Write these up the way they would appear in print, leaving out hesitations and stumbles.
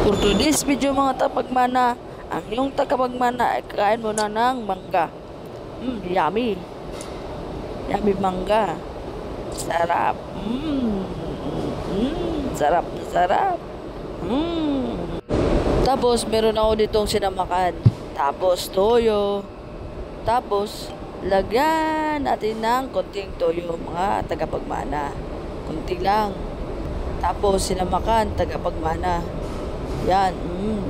For today's video mga tapagmana, ang iyong tagapagmana ay kakain mo na ng mangga. Yummy. Yummy mangga. Sarap. Sarap na sarap. Tapos meron ako ditong sinamakan. Tapos toyo. Tapos lagyan natin ng konting toyo mga tagapagmana. Konti lang. Tapos sinamakan tagapagmana. Yan,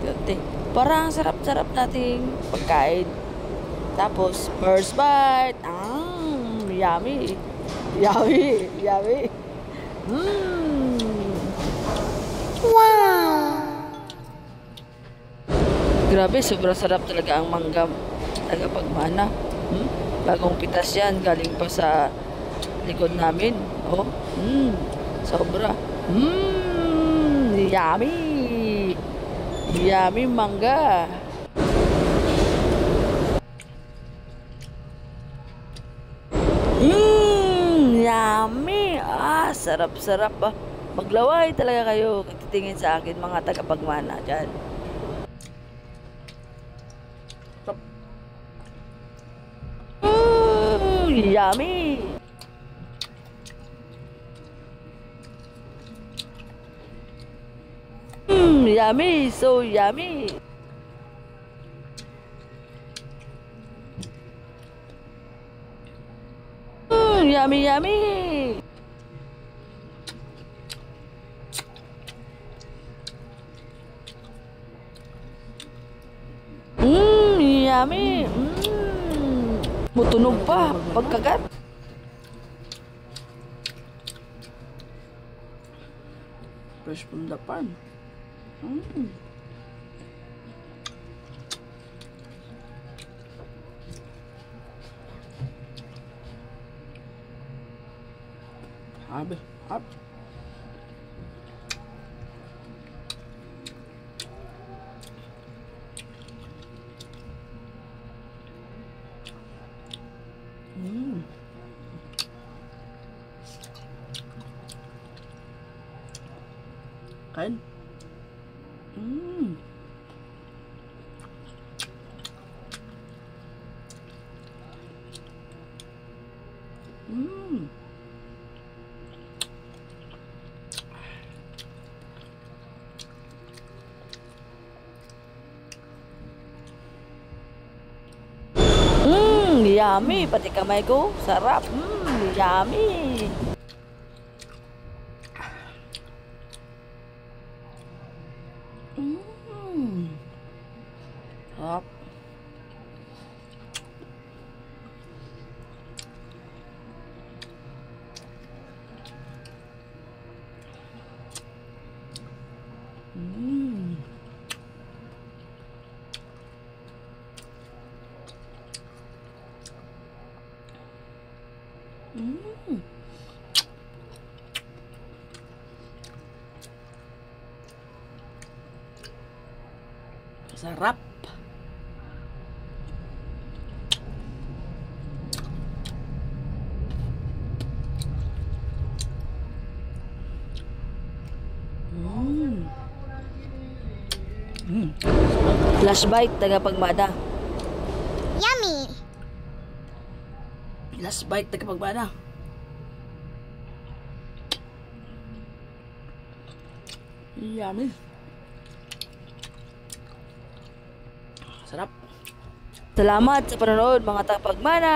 ganti. Parang sarap-sarap nating pagkain. Tapos, first bite. Yummy. Yummy. Yummy. Wow! Grabe, sobrang sarap talaga ang mangga tagapagmana. Bagong pitas yan, galing pa sa likod namin. Oh, sobra. Yummy. Yummy mangga. Yummy. Sarap-sarap ah. Maglaway talaga kayo kung titingin sa akin mga tagapagmana dyan. Yummy. Yummy, so yummy. Yummy, yummy. Yummy. Mutunog pa pagkagat. Fresh from the pan. Habe, hab. Kain. Yummy, pati kamay ko, sarap. Yummy. Sarap. Sarap. Last bite tagapagmana. Yummy. Last bite tagapagmana. Yummy. Sarap. Salamat sa panonood mga tagapagmana.